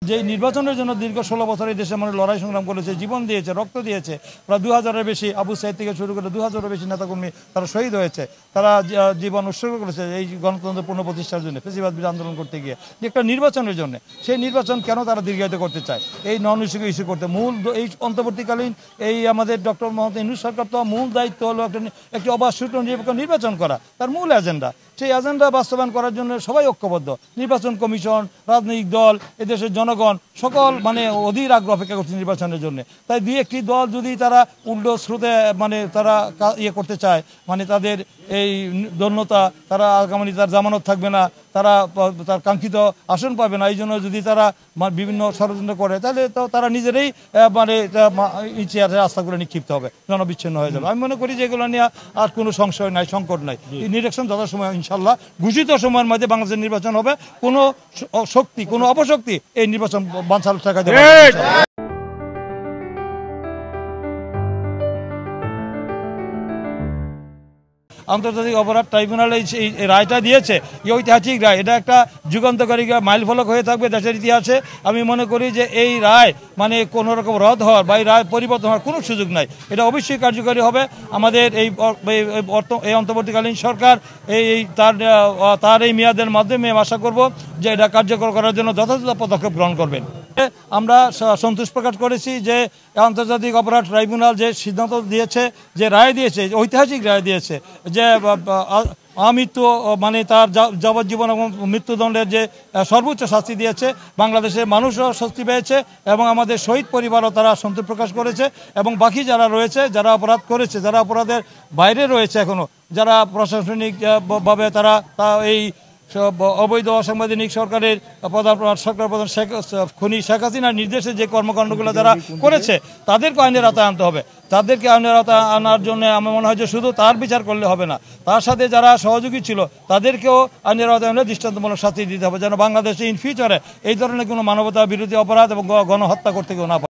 যে নির্বাচনের জন্য দীর্ঘ 16 বছর এই দেশে মানুষ লড়াই সংগ্রাম করেছে, জীবন দিয়েছে, রক্ত দিয়েছে। প্রায় 2000-এর বেশি, আবু সাইদ থেকে শুরু করে 2000-এর বেশি নেতাকর্মী তারা শহীদ হয়েছে, তারা জীবন উৎসর্গ করেছে এই গণতন্ত্র পুনঃপ্রতিষ্ঠার জন্য, ফেসিবাদ বিরোধী আন্দোলন করতে গিয়ে। যে একটা নির্বাচনের জন্য, সেই নির্বাচন কেন তারা দীর্ঘায়িত করতে চায়? এই নন ইস্যু করতে মূল এই অন্তর্বর্তীকালীন এই আমাদের ডক্টর মোহাম্মদ ইউনূস সরকার তো মূল দায়িত্ব হলো একটি অবাধ সুষ্ঠু নিরপেক্ষ নির্বাচন করা, তার মূল এজেন্ডা। সেই এজেন্ডা বাস্তবায়ন করার জন্য সবাই ঐক্যবদ্ধ। নির্বাচন কমিশন, রাজনৈতিক দল, এদেশের জনগণ সকল অধীর আগ্রহ অপেক্ষা করছে নির্বাচনের জন্য। তাই দুই একটি দল যদি তারা উল্টো স্রোতে তারা করতে চায়, তাদের এই দন্যতা, তারা আগামী তার জামানত থাকবে না, তারা তার কাঙ্ক্ষিত আসন পাবে না, এই জন্য যদি তারা বিভিন্ন ষড়যন্ত্র করে, তাহলে তো তারা নিজেরাই ইতিহাসে আস্থা করে নিক্ষিপ্ত হবে, জনবিচ্ছিন্ন হয়ে যাবে। আমি মনে করি যে এগুলো নিয়ে আর কোনো সংশয় নাই, সংকট নাই। নির্বাচন যথাসময় ইনশাল্লাহ ঘোষিত সময়ের মধ্যে বাংলাদেশের নির্বাচন হবে। কোনো শক্তি, কোনো অপশক্তি এই নির্বাচন বানচাল ঠেকা দেবে। আন্তর্জাতিক অপরাধ ট্রাইব্যুনাল এই রায়টা দিয়েছে, এই ঐতিহাসিক রায়, এটা একটা যুগান্তকারী মাইলফলক হয়ে থাকবে দেশের ইতিহাসে। আমি মনে করি যে এই রায় কোনো রকম রদ হওয়ার বা এই রায় পরিবর্তন হওয়ার কোনো সুযোগ নাই। এটা অবশ্যই কার্যকরী হবে। আমাদের এই অন্তর্বর্তীকালীন সরকার তার এই মেয়াদের মাধ্যমে আশা করব যে এটা কার্যকর করার জন্য যথাযথ পদক্ষেপ গ্রহণ করবেন। আমরা সন্তোষ প্রকাশ করেছি যে আন্তর্জাতিক অপরাধ ট্রাইব্যুনাল যে সিদ্ধান্ত দিয়েছে, যে রায় দিয়েছে, ঐতিহাসিক রায় দিয়েছে, যে আমৃত্যু তার যাবজ্জীবন এবং মৃত্যুদণ্ডের যে সর্বোচ্চ শাস্তি দিয়েছে, বাংলাদেশের মানুষও স্বস্তি পেয়েছে এবং আমাদের শহীদ পরিবারও তারা সন্তোষ প্রকাশ করেছে। এবং বাকি যারা রয়েছে, যারা অপরাধ করেছে, যারা অপরাধের বাইরে রয়েছে এখনও, যারা প্রশাসনিকভাবে তারা এই অবৈধ অসাংবিধানিক সরকারের সরকার প্রধান খুনি শেখ হাসিনার নির্দেশে যে কর্মকাণ্ডগুলো যারা করেছে, তাদেরকে আইনের আওতায় আনতে হবে। তাদেরকে আইনের আওতায় আনার জন্য আমার মনে হয় যে শুধু তার বিচার করলে হবে না, তার সাথে যারা সহযোগী ছিল তাদেরকেও আইনের আওতায় আনলে দৃষ্টান্তমূলক শাস্তি দিতে হবে, যেন বাংলাদেশে ইন ফিউচারে এই ধরনের কোনো মানবতা বিরোধী অপরাধ এবং গণহত্যা করতে কেউ না পারে।